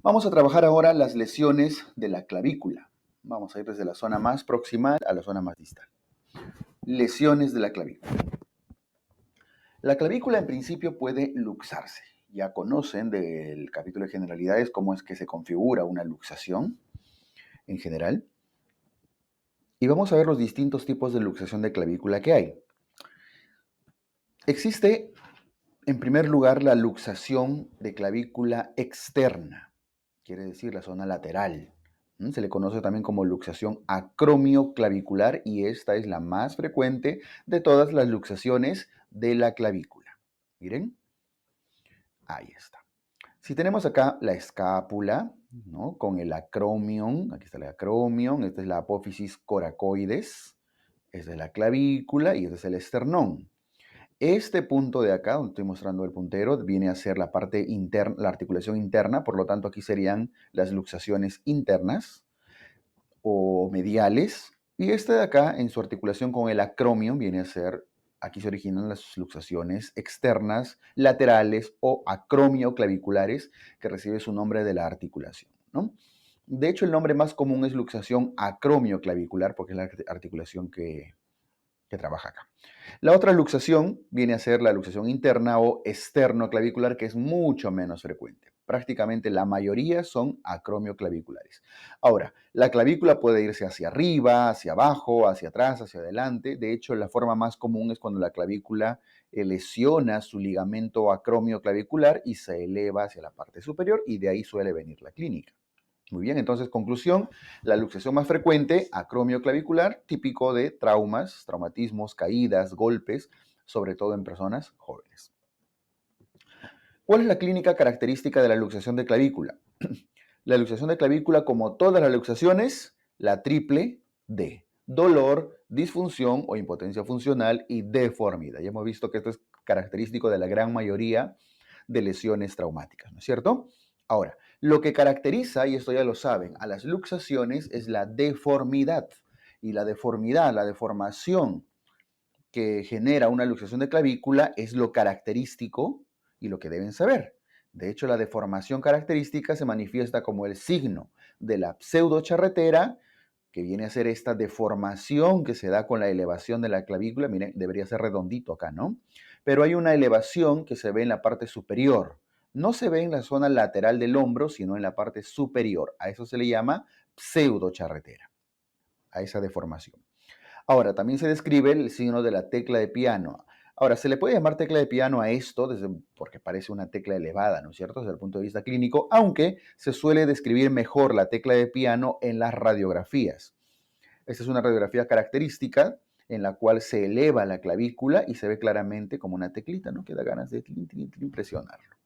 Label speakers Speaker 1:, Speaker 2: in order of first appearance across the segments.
Speaker 1: Vamos a trabajar ahora las lesiones de la clavícula. Vamos a ir desde la zona más proximal a la zona más distal. Lesiones de la clavícula. La clavícula en principio puede luxarse. Ya conocen del capítulo de generalidades cómo es que se configura una luxación en general. Y vamos a ver los distintos tipos de luxación de clavícula que hay. Existe, en primer lugar, la luxación de clavícula externa, quiere decir la zona lateral. Se le conoce también como luxación acromioclavicular y esta es la más frecuente de todas las luxaciones de la clavícula. Miren, ahí está. Si tenemos acá la escápula, ¿no? Con el acromion, aquí está el acromion, esta es la apófisis coracoides, esta es la clavícula y este es el esternón. Este punto de acá, donde estoy mostrando el puntero, viene a ser la parte interna, la articulación interna, por lo tanto aquí serían las luxaciones internas o mediales. Y este de acá, en su articulación con el acromion, viene a ser, aquí se originan las luxaciones externas, laterales o acromioclaviculares, que recibe su nombre de la articulación, ¿no? De hecho, el nombre más común es luxación acromioclavicular, porque es la articulación que trabaja acá. La otra luxación viene a ser la luxación interna o esternoclavicular, que es mucho menos frecuente. Prácticamente la mayoría son acromioclaviculares. Ahora, la clavícula puede irse hacia arriba, hacia abajo, hacia atrás, hacia adelante. De hecho, la forma más común es cuando la clavícula lesiona su ligamento acromioclavicular y se eleva hacia la parte superior y de ahí suele venir la clínica. Muy bien, entonces, conclusión, la luxación más frecuente, acromioclavicular, típico de traumas, traumatismos, caídas, golpes, sobre todo en personas jóvenes. ¿Cuál es la clínica característica de la luxación de clavícula? La luxación de clavícula, como todas las luxaciones, la triple D. Dolor, disfunción o impotencia funcional y deformidad. Ya hemos visto que esto es característico de la gran mayoría de lesiones traumáticas, ¿no es cierto? Ahora, lo que caracteriza, y esto ya lo saben, a las luxaciones es la deformidad. Y la deformidad, la deformación que genera una luxación de clavícula es lo característico y lo que deben saber. De hecho, la deformación característica se manifiesta como el signo de la pseudocharretera, que viene a ser esta deformación que se da con la elevación de la clavícula. Miren, debería ser redondito acá, ¿no? Pero hay una elevación que se ve en la parte superior. No se ve en la zona lateral del hombro, sino en la parte superior. A eso se le llama pseudocharretera, a esa deformación. Ahora, también se describe el signo de la tecla de piano. Ahora, se le puede llamar tecla de piano a esto porque parece una tecla elevada, ¿no es cierto?, desde el punto de vista clínico, aunque se suele describir mejor la tecla de piano en las radiografías. Esta es una radiografía característica en la cual se eleva la clavícula y se ve claramente como una teclita, ¿no?, que da ganas de presionarlo.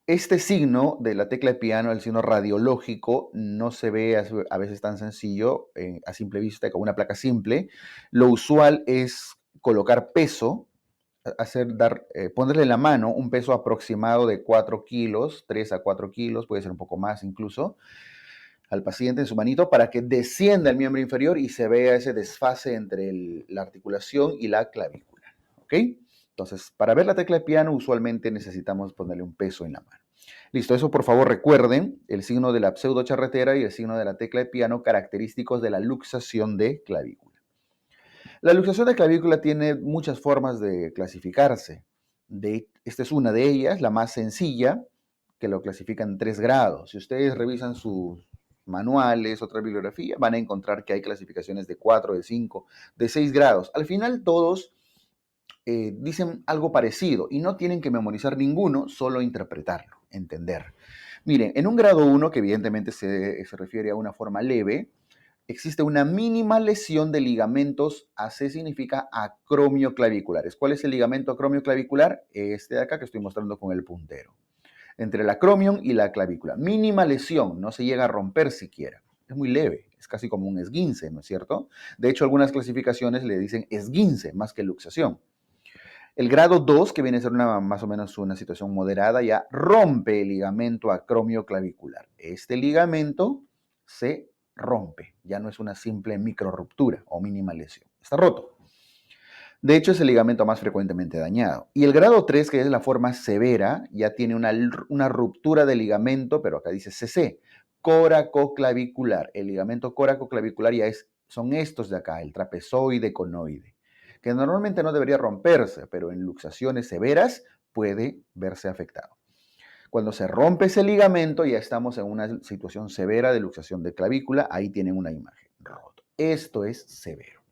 Speaker 1: Este signo de la tecla de piano, el signo radiológico, no se ve a veces tan sencillo a simple vista con una placa simple. Lo usual es colocar peso, ponerle en la mano un peso aproximado de 4 kilos, 3 a 4 kilos, puede ser un poco más incluso, al paciente en su manito para que descienda el miembro inferior y se vea ese desfase entre la articulación y la clavícula. ¿Ok? Entonces, para ver la tecla de piano, usualmente necesitamos ponerle un peso en la mano. Listo, eso por favor recuerden, el signo de la pseudocharretera y el signo de la tecla de piano, característicos de la luxación de clavícula. La luxación de clavícula tiene muchas formas de clasificarse. Esta es una de ellas, la más sencilla, que lo clasifica en 3 grados. Si ustedes revisan sus manuales, otra bibliografía, van a encontrar que hay clasificaciones de 4, de 5, de 6 grados. Al final todos dicen algo parecido y no tienen que memorizar ninguno, solo interpretarlo, entender. Miren, en un grado 1, que evidentemente se refiere a una forma leve, existe una mínima lesión de ligamentos, AC significa acromioclaviculares. ¿Cuál es el ligamento acromioclavicular? Este de acá que estoy mostrando con el puntero. Entre el acromion y la clavícula. Mínima lesión, no se llega a romper siquiera. Es muy leve, es casi como un esguince, ¿no es cierto? De hecho, algunas clasificaciones le dicen esguince más que luxación. El grado 2, que viene a ser más o menos una situación moderada, ya rompe el ligamento acromioclavicular. Este ligamento se rompe, ya no es una simple microruptura o mínima lesión, está roto. De hecho, es el ligamento más frecuentemente dañado. Y el grado 3, que es la forma severa, ya tiene una ruptura del ligamento, pero acá dice CC, coracoclavicular. El ligamento coracoclavicular ya son estos de acá, el trapezoide conoide, que normalmente no debería romperse, pero en luxaciones severas puede verse afectado. Cuando se rompe ese ligamento, ya estamos en una situación severa de luxación de clavícula. Ahí tienen una imagen roto. Esto es severo.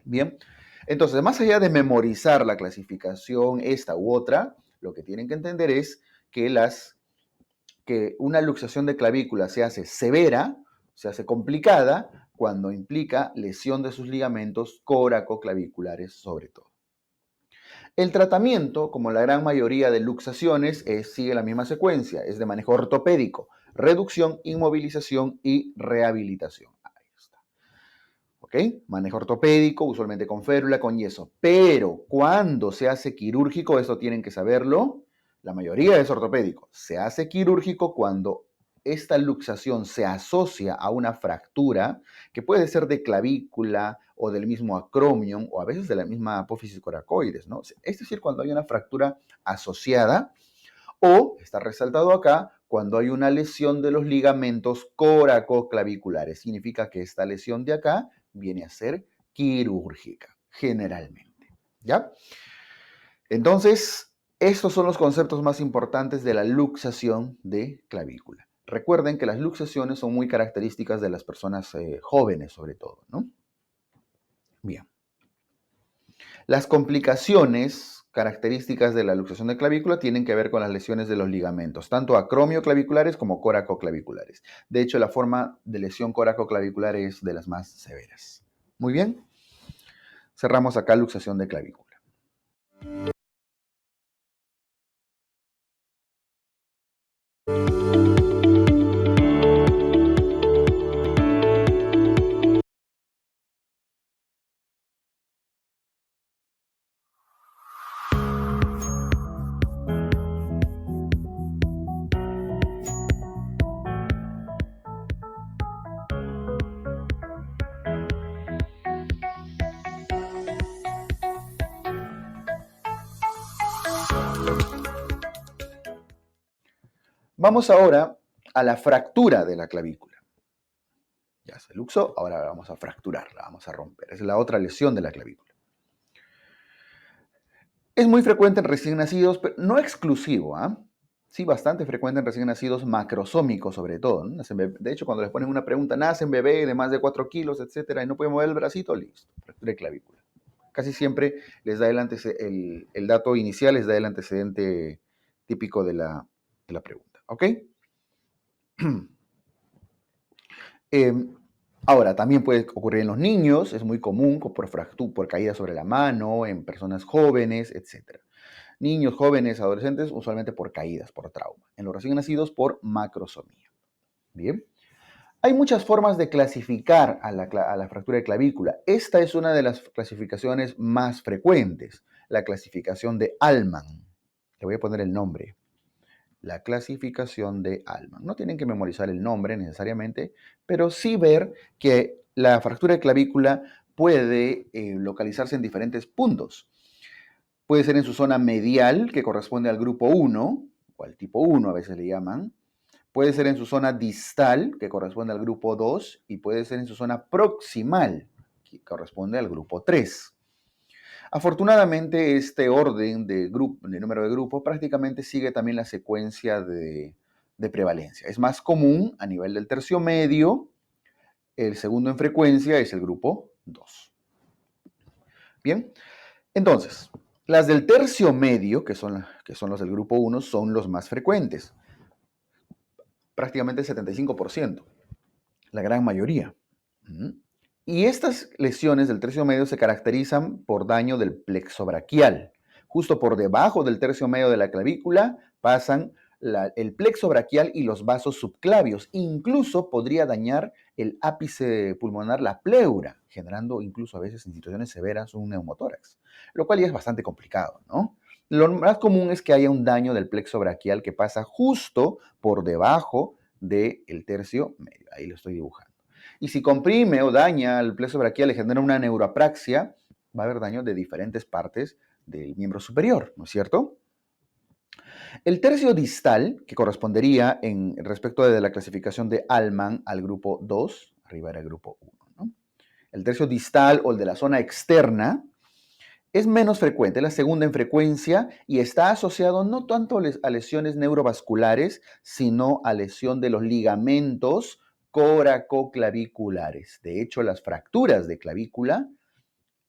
Speaker 1: Bien, entonces, más allá de memorizar la clasificación esta u otra, lo que tienen que entender es que una luxación de clavícula se hace severa, se hace complicada, cuando implica lesión de sus ligamentos coracoclaviculares sobre todo. El tratamiento, como la gran mayoría de luxaciones, sigue la misma secuencia, es de manejo ortopédico, reducción, inmovilización y rehabilitación. Ahí está. ¿Ok? Manejo ortopédico, usualmente con férula, con yeso. Pero cuando se hace quirúrgico, esto tienen que saberlo, la mayoría es ortopédico. Se hace quirúrgico cuando esta luxación se asocia a una fractura que puede ser de clavícula o del mismo acromion o a veces de la misma apófisis coracoides, ¿no? Es decir, cuando hay una fractura asociada o, está resaltado acá, cuando hay una lesión de los ligamentos coracoclaviculares. Significa que esta lesión de acá viene a ser quirúrgica, generalmente. ¿Ya? Entonces, estos son los conceptos más importantes de la luxación de clavícula. Recuerden que las luxaciones son muy características de las personas jóvenes, sobre todo, ¿no? Bien. Las complicaciones características de la luxación de clavícula tienen que ver con las lesiones de los ligamentos, tanto acromioclaviculares como coracoclaviculares. De hecho, la forma de lesión coracoclavicular es de las más severas. Muy bien. Cerramos acá luxación de clavícula. Vamos ahora a la fractura de la clavícula. Ya se luxó, ahora vamos a fracturarla, vamos a romper. Es la otra lesión de la clavícula. Es muy frecuente en recién nacidos, pero no exclusivo, ¿ah? Sí, bastante frecuente en recién nacidos macrosómicos sobre todo, ¿no? De hecho, cuando les ponen una pregunta, nacen bebé de más de 4 kilos, etcétera, y no puede mover el bracito, listo, fractura de clavícula. Casi siempre les da el dato inicial, les da el antecedente típico de la pregunta, ¿ok? Ahora, también puede ocurrir en los niños, es muy común por caída sobre la mano, en personas jóvenes, etc. Niños, jóvenes, adolescentes, usualmente por caídas, por trauma. En los recién nacidos, por macrosomía. Bien. Hay muchas formas de clasificar a la fractura de clavícula. Esta es una de las clasificaciones más frecuentes, la clasificación de Allman. Le voy a poner el nombre. La clasificación de Allman. No tienen que memorizar el nombre necesariamente, pero sí ver que la fractura de clavícula puede localizarse en diferentes puntos. Puede ser en su zona medial, que corresponde al grupo 1, o al tipo 1 a veces le llaman. Puede ser en su zona distal, que corresponde al grupo 2, y puede ser en su zona proximal, que corresponde al grupo 3. Afortunadamente, este orden de número de grupos prácticamente sigue también la secuencia de prevalencia. Es más común a nivel del tercio medio, el segundo en frecuencia es el grupo 2. Bien, entonces, las del tercio medio, que son los del grupo 1, son los más frecuentes. Prácticamente el 75%, la gran mayoría. Y estas lesiones del tercio medio se caracterizan por daño del plexo braquial. Justo por debajo del tercio medio de la clavícula pasan el plexo braquial y los vasos subclavios. Incluso podría dañar el ápice pulmonar, la pleura, generando incluso a veces en situaciones severas un neumotórax, lo cual ya es bastante complicado, ¿no? Lo más común es que haya un daño del plexo braquial que pasa justo por debajo del tercio medio. Ahí lo estoy dibujando. Y si comprime o daña el plexo braquial y genera una neuroapraxia, va a haber daño de diferentes partes del miembro superior, ¿no es cierto? El tercio distal, que correspondería en respecto de la clasificación de Allman al grupo 2, arriba era el grupo 1, ¿no? El tercio distal o el de la zona externa es menos frecuente, es la segunda en frecuencia y está asociado no tanto a lesiones neurovasculares, sino a lesión de los ligamentos coracoclaviculares. De hecho, las fracturas de clavícula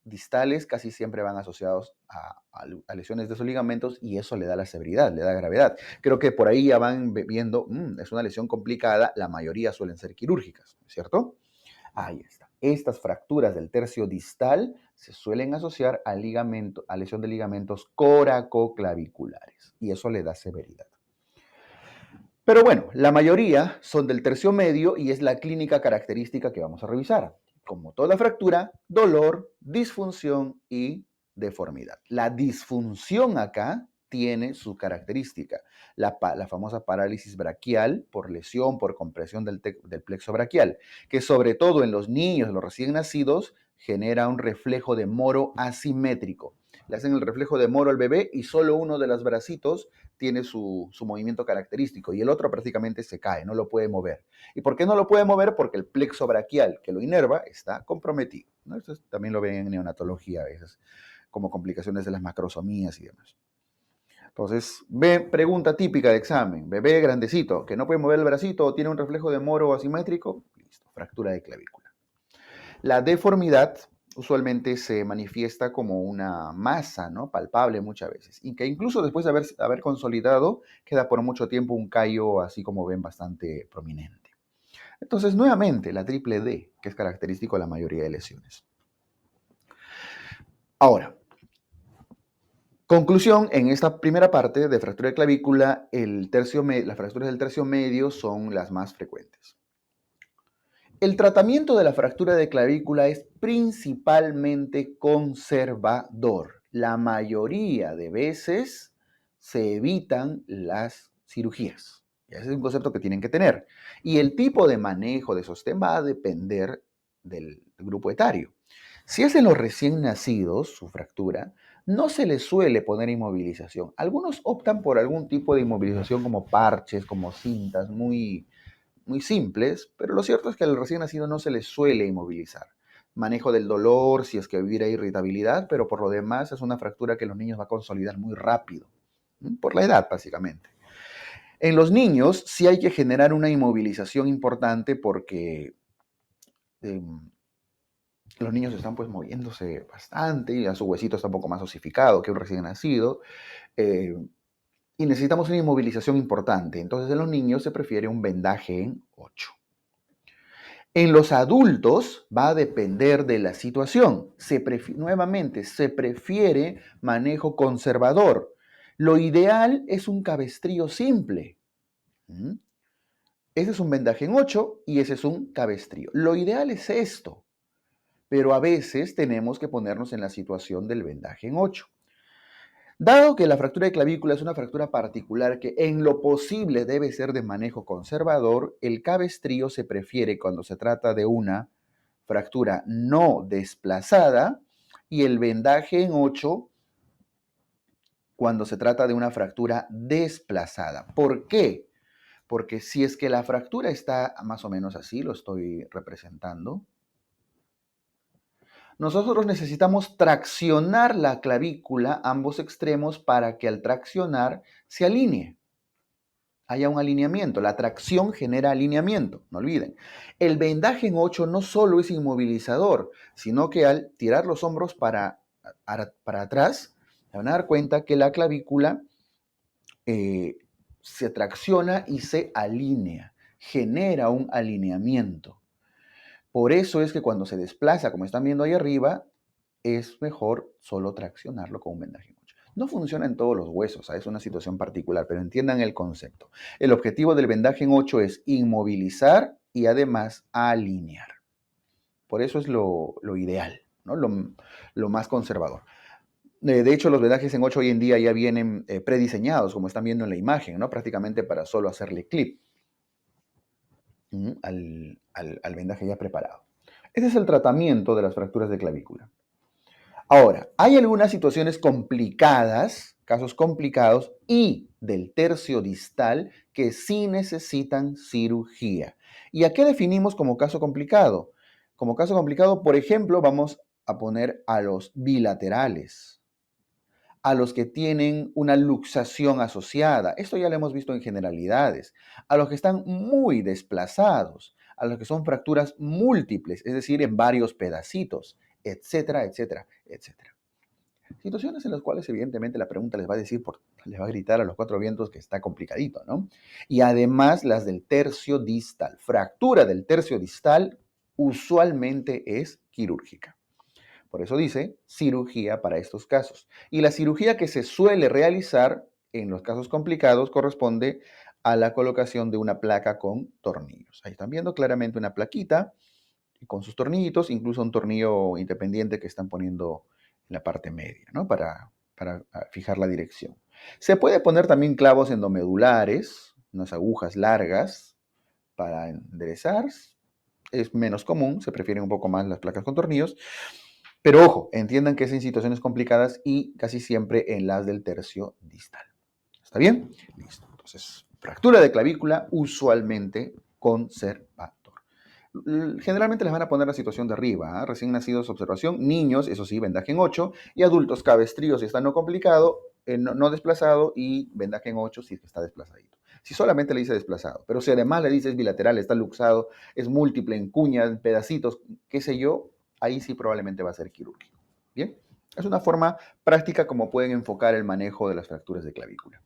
Speaker 1: distales casi siempre van asociados a lesiones de esos ligamentos y eso le da la severidad, le da gravedad. Creo que por ahí ya van viendo, es una lesión complicada, la mayoría suelen ser quirúrgicas, ¿cierto? Ahí está. Estas fracturas del tercio distal se suelen asociar a lesión de ligamentos coracoclaviculares y eso le da severidad. Pero bueno, la mayoría son del tercio medio y es la clínica característica que vamos a revisar. Como toda fractura, dolor, disfunción y deformidad. La disfunción acá tiene su característica, la famosa parálisis braquial por lesión, por compresión del plexo braquial, que sobre todo en los niños, los recién nacidos, genera un reflejo de Moro asimétrico. Le hacen el reflejo de Moro al bebé y solo uno de los bracitos tiene su movimiento característico y el otro prácticamente se cae, no lo puede mover. ¿Y por qué no lo puede mover? Porque el plexo braquial que lo inerva está comprometido, ¿no? Esto también lo ven en neonatología a veces, como complicaciones de las macrosomías y demás. Entonces, pregunta típica de examen, bebé grandecito, que no puede mover el bracito o tiene un reflejo de Moro asimétrico, listo, fractura de clavícula. La deformidad usualmente se manifiesta como una masa, ¿no? Palpable muchas veces, y que incluso después de haber consolidado, queda por mucho tiempo un callo, así como ven, bastante prominente. Entonces, nuevamente, la triple D, que es característico de la mayoría de lesiones. Ahora, conclusión, en esta primera parte de fractura de clavícula, las fracturas del tercio medio son las más frecuentes. El tratamiento de la fractura de clavícula es principalmente conservador. La mayoría de veces se evitan las cirugías. Ese es un concepto que tienen que tener. Y el tipo de manejo de sostén va a depender del grupo etario. Si es en los recién nacidos, su fractura, no se les suele poner inmovilización. Algunos optan por algún tipo de inmovilización como parches, como cintas, muy simples, pero lo cierto es que al recién nacido no se le suele inmovilizar. Manejo del dolor, si es que hubiera irritabilidad, pero por lo demás es una fractura que los niños va a consolidar muy rápido, por la edad básicamente. En los niños sí hay que generar una inmovilización importante porque los niños están pues moviéndose bastante y a su huesito está un poco más osificado que un recién nacido. Y necesitamos una inmovilización importante. Entonces en los niños se prefiere un vendaje en 8. En los adultos va a depender de la situación. Nuevamente, se prefiere manejo conservador. Lo ideal es un cabestrillo simple. Ese es un vendaje en 8 y ese es un cabestrillo. Lo ideal es esto, pero a veces tenemos que ponernos en la situación del vendaje en 8. Dado que la fractura de clavícula es una fractura particular que en lo posible debe ser de manejo conservador, el cabestrillo se prefiere cuando se trata de una fractura no desplazada y el vendaje en 8 cuando se trata de una fractura desplazada. ¿Por qué? Porque si es que la fractura está más o menos así, lo estoy representando, nosotros necesitamos traccionar la clavícula, ambos extremos, para que al traccionar se alinee. Haya un alineamiento. La tracción genera alineamiento, no olviden. El vendaje en 8 no solo es inmovilizador, sino que al tirar los hombros para atrás, se van a dar cuenta que la clavícula se tracciona y se alinea, genera un alineamiento. Por eso es que cuando se desplaza, como están viendo ahí arriba, es mejor solo traccionarlo con un vendaje en 8. No funciona en todos los huesos, es una situación particular, pero entiendan el concepto. El objetivo del vendaje en 8 es inmovilizar y además alinear. Por eso es lo ideal, ¿no? Lo más conservador. De hecho, los vendajes en 8 hoy en día ya vienen prediseñados, como están viendo en la imagen, ¿no? Prácticamente para solo hacerle clip al vendaje ya preparado. Ese es el tratamiento de las fracturas de clavícula. Ahora, hay algunas situaciones complicadas, casos complicados y del tercio distal que sí necesitan cirugía. ¿Y a qué definimos como caso complicado? Como caso complicado, por ejemplo, vamos a poner a los bilaterales, a los que tienen una luxación asociada. Esto ya lo hemos visto en generalidades. A los que están muy desplazados, a los que son fracturas múltiples, es decir, en varios pedacitos, etcétera, etcétera, etcétera. Situaciones en las cuales evidentemente la pregunta les va a decir, les va a gritar a los cuatro vientos que está complicadito, ¿no? Y además las del tercio distal. Fractura del tercio distal usualmente es quirúrgica. Por eso dice cirugía para estos casos. Y la cirugía que se suele realizar en los casos complicados corresponde a la colocación de una placa con tornillos. Ahí están viendo claramente una plaquita con sus tornillitos, incluso un tornillo independiente que están poniendo en la parte media, ¿no? Para fijar la dirección. Se puede poner también clavos endomedulares, unas agujas largas para enderezar. Es menos común, se prefieren un poco más las placas con tornillos. Pero ojo, entiendan que es en situaciones complicadas y casi siempre en las del tercio distal. ¿Está bien? Listo. Entonces, fractura de clavícula usualmente conservador. Generalmente les van a poner la situación de arriba, ¿eh? Recién nacidos, observación, niños, eso sí, vendaje en 8, y adultos, cabestrillo si está no complicado, no desplazado, y vendaje en 8 si está desplazadito. Si solamente le dice desplazado, pero si además le dice es bilateral, está luxado, es múltiple, en cuñas, en pedacitos, qué sé yo, ahí sí probablemente va a ser quirúrgico. Bien, es una forma práctica como pueden enfocar el manejo de las fracturas de clavícula.